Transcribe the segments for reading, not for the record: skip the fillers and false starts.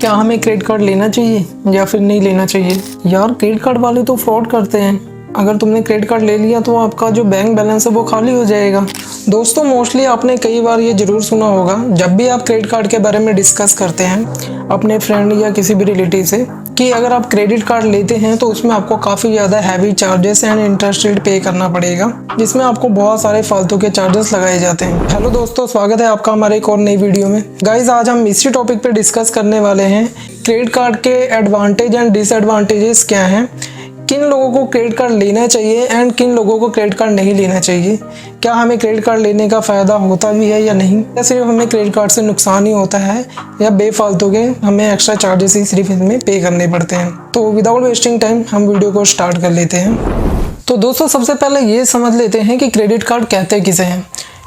क्या हमें credit card लेना चाहिए या फिर नहीं लेना चाहिए? यार क्रेडिट कार्ड वाले तो फ्रॉड करते हैं। अगर तुमने क्रेडिट कार्ड ले लिया तो आपका जो बैंक बैलेंस है वो खाली हो जाएगा। दोस्तों मोस्टली आपने कई बार ये ज़रूर सुना होगा, जब भी आप क्रेडिट कार्ड के बारे में डिस्कस करते हैं अपने फ्रेंड या किसी भी रिलेटिव से, कि अगर आप क्रेडिट कार्ड लेते हैं तो उसमें आपको काफ़ी ज़्यादा heavy charges and interest rate पे करना पड़ेगा, जिसमें आपको बहुत सारे फालतू के चार्जेस लगाए जाते हैं। हेलो दोस्तों, स्वागत है आपका हमारे एक और नई वीडियो में। गाइज आज हम इसी टॉपिक पे डिस्कस करने वाले हैं क्रेडिट कार्ड के एडवांटेज एंड डिसएडवांटेजेस क्या हैं, किन लोगों को क्रेडिट कार्ड लेना चाहिए एंड किन लोगों को क्रेडिट कार्ड नहीं लेना चाहिए, क्या हमें क्रेडिट कार्ड लेने का फ़ायदा होता भी है या नहीं, या सिर्फ हमें क्रेडिट कार्ड से नुकसान ही होता है या बेफालतू के हमें एक्स्ट्रा चार्जेस ही सिर्फ इसमें पे करने पड़ते हैं। तो विदाउट वेस्टिंग टाइम हम वीडियो को स्टार्ट कर लेते हैं। तो दोस्तों सबसे पहले ये समझ लेते हैं कि क्रेडिट कार्ड कहते किसे हैं,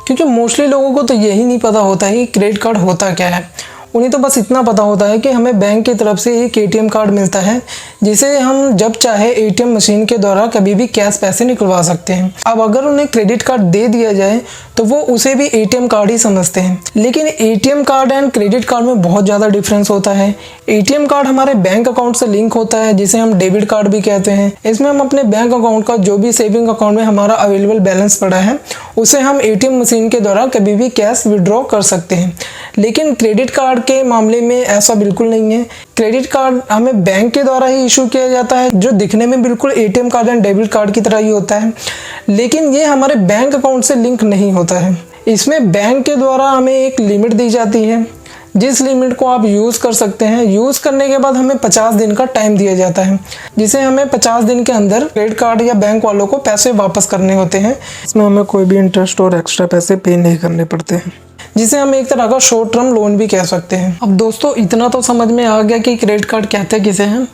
क्योंकि मोस्टली लोगों को तो यही नहीं पता होता है कि क्रेडिट कार्ड होता क्या है। उन्हें तो बस इतना पता होता है कि हमें बैंक की तरफ से एक एटीएम कार्ड मिलता है, जिसे हम जब चाहे एटीएम मशीन के द्वारा कभी भी कैश पैसे निकलवा सकते हैं। अब अगर उन्हें क्रेडिट कार्ड दे दिया जाए तो वो उसे भी एटीएम कार्ड ही समझते हैं, लेकिन ATM card and credit card में बहुत ज़्यादा डिफरेंस होता है। एटीएम कार्ड हमारे बैंक अकाउंट से लिंक होता है, जिसे हम डेबिट कार्ड भी कहते हैं। इसमें हम अपने बैंक अकाउंट का जो भी सेविंग अकाउंट में हमारा अवेलेबल बैलेंस पड़ा है उसे हम एटीएम मशीन के द्वारा कभी भी कैश विड्रॉ कर सकते हैं। लेकिन क्रेडिट कार्ड के मामले में ऐसा बिल्कुल नहीं है। क्रेडिट कार्ड हमें बैंक के द्वारा ही इशू किया जाता है, जो दिखने में बिल्कुल ATM card and debit card की तरह ही होता है, लेकिन ये हमारे बैंक अकाउंट से लिंक नहीं होता है। इसमें बैंक के द्वारा हमें एक लिमिट दी जाती है, जिस लिमिट को आप यूज़ कर सकते हैं। यूज़ करने के बाद हमें 50 दिन का टाइम दिया जाता है, जिसे हमें 50 दिन के अंदर क्रेडिट कार्ड या बैंक वालों को पैसे वापस करने होते हैं। इसमें हमें कोई भी इंटरेस्ट और एक्स्ट्रा पैसे पे नहीं करने पड़ते हैं, जिसे हम एक तरह का शॉर्ट टर्म लोन भी कह सकते हैं। अब दोस्तों इतना तो समझ में आ गया कि क्रेडिट कार्ड कहते किसे हैं।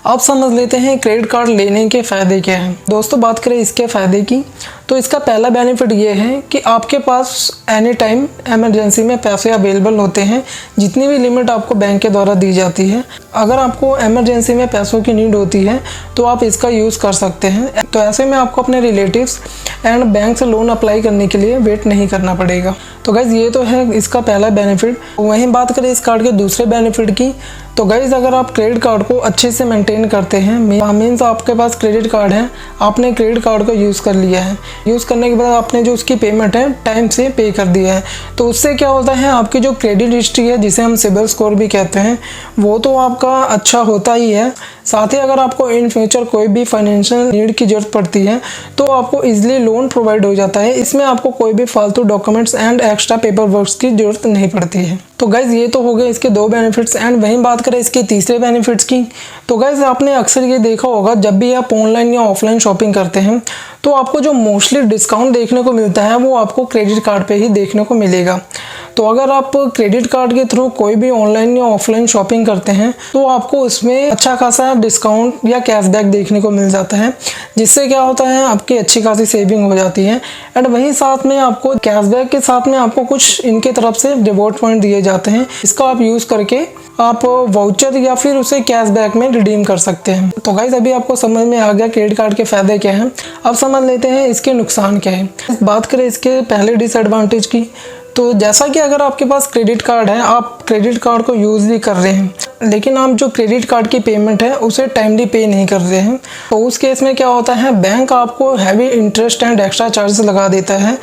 अब समझ लेते हैं क्रेडिट कार्ड लेने के फ़ायदे क्या हैं। दोस्तों बात करें इसके फ़ायदे की, तो इसका पहला बेनिफिट ये है कि आपके पास एनी टाइम इमरजेंसी में पैसे अवेलेबल होते हैं। जितनी भी लिमिट आपको बैंक के द्वारा दी जाती है, अगर आपको इमरजेंसी में पैसों की नीड होती है तो आप इसका यूज़ कर सकते हैं। तो ऐसे में आपको अपने रिलेटिव्स एंड बैंक से लोन अप्लाई करने के लिए वेट नहीं करना पड़ेगा। तो गाइज़ ये तो है इसका पहला बेनिफिट। वहीं बात करें इस कार्ड के दूसरे बेनिफिट की, तो गाइज़ अगर आप क्रेडिट कार्ड को अच्छे से मेंटेन करते हैं, मीन्स आपके पास क्रेडिट कार्ड है, आपने क्रेडिट कार्ड को यूज़ कर लिया है, यूज़ करने के बाद आपने जो उसकी पेमेंट है टाइम से पे कर दिया है, तो उससे क्या होता है आपकी जो क्रेडिट हिस्ट्री है, जिसे हम सिबिल स्कोर भी कहते हैं, वो तो आपका अच्छा होता ही है। साथ ही अगर आपको इन फ्यूचर कोई भी फाइनेंशियल नीड की ज़रूरत पड़ती है तो आपको इजीली लोन प्रोवाइड हो जाता है। इसमें आपको कोई भी फालतू documents and extra paper works की ज़रूरत नहीं पड़ती है। तो गाइज़ ये तो हो गए इसके दो बेनिफिट्स। एंड वहीं बात करें इसके तीसरे बेनिफिट्स की, तो गाइज़ आपने अक्सर ये देखा होगा जब भी आप ऑनलाइन या ऑफलाइन शॉपिंग करते हैं तो आपको जो मोस्टली डिस्काउंट देखने को मिलता है वो आपको क्रेडिट कार्ड पे ही देखने को मिलेगा। तो अगर आप क्रेडिट कार्ड के थ्रू कोई भी ऑनलाइन या ऑफलाइन शॉपिंग करते हैं तो आपको उसमें अच्छा खासा डिस्काउंट या कैशबैक देखने को मिल जाता है, जिससे क्या होता है आपकी अच्छी खासी सेविंग हो जाती है। एंड वहीं साथ में आपको कैशबैक के साथ में आपको कुछ इनके तरफ से रिवॉर्ड पॉइंट दिए जाते हैं। इसका आप यूज़ करके आप वाउचर या फिर उसे कैशबैक में रिडीम कर सकते हैं। तो गाइस अभी आपको समझ में आ गया क्रेडिट कार्ड के फ़ायदे क्या हैं। अब समझ लेते हैं इसके नुकसान क्या है। बात करें इसके पहले डिसएडवांटेज की, तो जैसा कि अगर आपके पास क्रेडिट कार्ड है, आप क्रेडिट कार्ड को यूज़ भी कर रहे हैं, लेकिन आप जो क्रेडिट कार्ड की पेमेंट है उसे टाइमली पे नहीं कर रहे हैं, तो उस केस में क्या होता है बैंक आपको heavy interest and extra charges लगा देता है,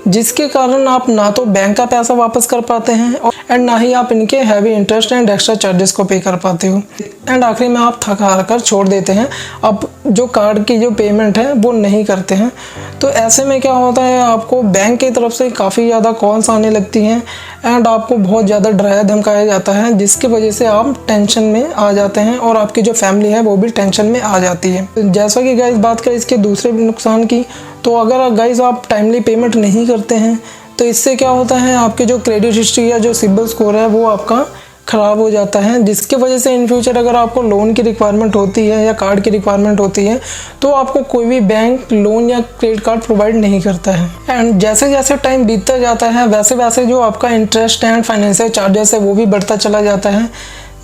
जिसके कारण आप ना तो बैंक का पैसा वापस कर पाते हैं एंड ना ही आप इनके heavy interest and extra charges को पे कर पाते हो। एंड आखिरी में आप थक हार कर छोड़ देते हैं, अब जो कार्ड की जो पेमेंट है वो नहीं करते हैं। तो ऐसे में क्या होता है आपको बैंक की तरफ से काफ़ी ज़्यादा कॉल्स आने लगती हैं एंड आपको बहुत ज़्यादा डराया धमकाया जाता है, जिसकी वजह से आप टेंशन में आ जाते हैं और आपकी जो फैमिली है वो भी टेंशन में आ जाती है। जैसा कि गाइस बात करें इसके दूसरे नुकसान की, तो अगर गाइस आप टाइमली पेमेंट नहीं करते हैं तो इससे क्या होता है आपके जो क्रेडिट हिस्ट्री या जो सिबिल स्कोर है वो आपका ख़राब हो जाता है, जिसकी वजह से इन फ्यूचर अगर आपको लोन की रिक्वायरमेंट होती है या कार्ड की रिक्वायरमेंट होती है तो आपको कोई भी बैंक लोन या क्रेडिट कार्ड प्रोवाइड नहीं करता है। एंड जैसे जैसे टाइम बीतता जाता है वैसे वैसे जो आपका इंटरेस्ट एंड फाइनेंशियल चार्जेस है वो भी बढ़ता चला जाता है।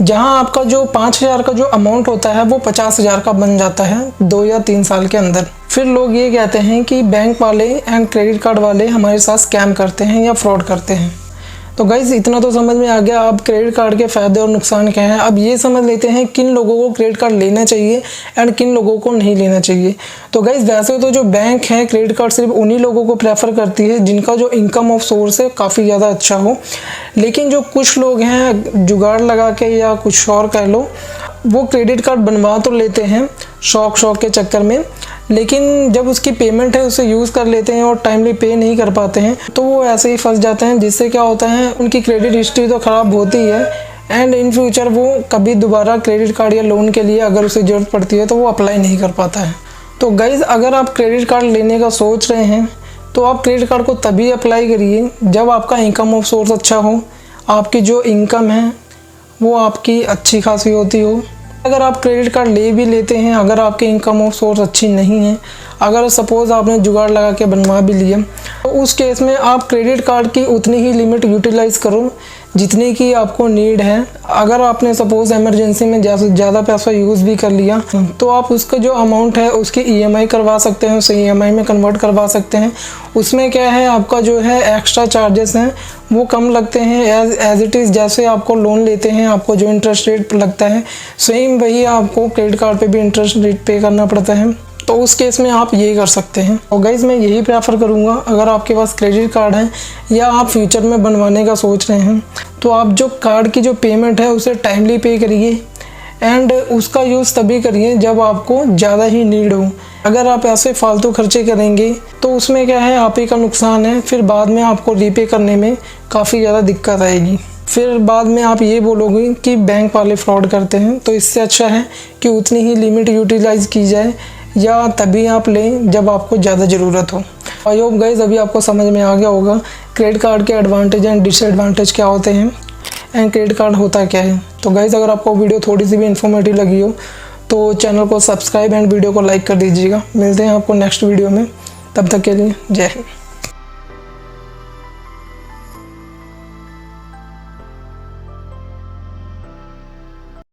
जहां आपका जो 5,000 का जो अमाउंट होता है वो 50,000 का बन जाता है 2 या 3 साल के अंदर। फिर लोग ये कहते हैं कि बैंक वाले एंड क्रेडिट कार्ड वाले हमारे साथ स्कैम करते हैं या फ्रॉड करते हैं। तो गाइस इतना तो समझ में आ गया अब क्रेडिट कार्ड के फ़ायदे और नुकसान क्या हैं। अब ये समझ लेते हैं किन लोगों को क्रेडिट कार्ड लेना चाहिए एंड किन लोगों को नहीं लेना चाहिए। तो गाइस वैसे तो जो बैंक है क्रेडिट कार्ड सिर्फ उन्हीं लोगों को प्रेफर करती है जिनका जो इनकम ऑफ सोर्स है काफ़ी ज़्यादा अच्छा हो। लेकिन जो कुछ लोग हैं जुगाड़ लगा के या कुछ और कह लो, वो क्रेडिट कार्ड बनवा तो लेते हैं शौक के चक्कर में, लेकिन जब उसकी पेमेंट है उसे यूज़ कर लेते हैं और टाइमली पे नहीं कर पाते हैं तो वो ऐसे ही फंस जाते हैं, जिससे क्या होता है उनकी क्रेडिट हिस्ट्री तो ख़राब होती है एंड इन फ्यूचर वो कभी दोबारा क्रेडिट कार्ड या लोन के लिए अगर उसे ज़रूरत पड़ती है तो वो अप्लाई नहीं कर पाता है। तो गाइज़ अगर आप क्रेडिट कार्ड लेने का सोच रहे हैं तो आप क्रेडिट कार्ड को तभी अप्लाई करिए जब आपका इनकम ऑफ सोर्स अच्छा हो, आपकी जो इनकम है वो आपकी अच्छी खासी होती हो। अगर आप क्रेडिट कार्ड ले भी लेते हैं, अगर आपकी इनकम ऑफ सोर्स अच्छी नहीं है, अगर सपोज़ आपने जुगाड़ लगा के बनवा भी लिया, तो उस केस में आप क्रेडिट कार्ड की उतनी ही लिमिट यूटिलाइज़ करो जितनी की आपको नीड है। अगर आपने सपोज़ इमरजेंसी में ज़्यादा पैसा यूज़ भी कर लिया तो आप उसका जो अमाउंट है उसकी EMI करवा सकते हैं, उसे EMI में कन्वर्ट करवा सकते हैं। उसमें क्या है आपका जो है एक्स्ट्रा चार्जेस हैं वो कम लगते हैं एज इट इज़। जैसे आपको लोन लेते हैं आपको जो इंटरेस्ट रेट लगता है सेम वही आपको क्रेडिट कार्ड पे भी इंटरेस्ट रेट पे करना पड़ता है। तो उस केस में आप यही कर सकते हैं। और गाइज़ मैं यही प्रेफर करूँगा अगर आपके पास क्रेडिट कार्ड है या आप फ्यूचर में बनवाने का सोच रहे हैं तो आप जो कार्ड की जो पेमेंट है उसे टाइमली पे करिए एंड उसका यूज़ तभी करिए जब आपको ज़्यादा ही नीड हो। अगर आप ऐसे फालतू खर्चे करेंगे तो उसमें क्या है आप ही का नुकसान है, फिर बाद में आपको रीपे करने में काफ़ी ज़्यादा दिक्कत आएगी। फिर बाद में आप ये बोलोगे कि बैंक वाले फ्रॉड करते हैं। तो इससे अच्छा है कि उतनी ही लिमिट यूटिलाइज़ की जाए या तभी आप लें जब आपको ज़्यादा ज़रूरत हो। आई होप गाइज़ अभी आपको समझ में आ गया होगा क्रेडिट कार्ड के एडवांटेज एंड डिसएडवांटेज क्या होते हैं एंड क्रेडिट कार्ड होता क्या है। तो गाइज़ अगर आपको वीडियो थोड़ी सी भी इन्फॉर्मेटिव लगी हो तो चैनल को सब्सक्राइब एंड वीडियो को लाइक कर दीजिएगा। मिलते हैं आपको नेक्स्ट वीडियो में, तब तक के लिए जय हिंद।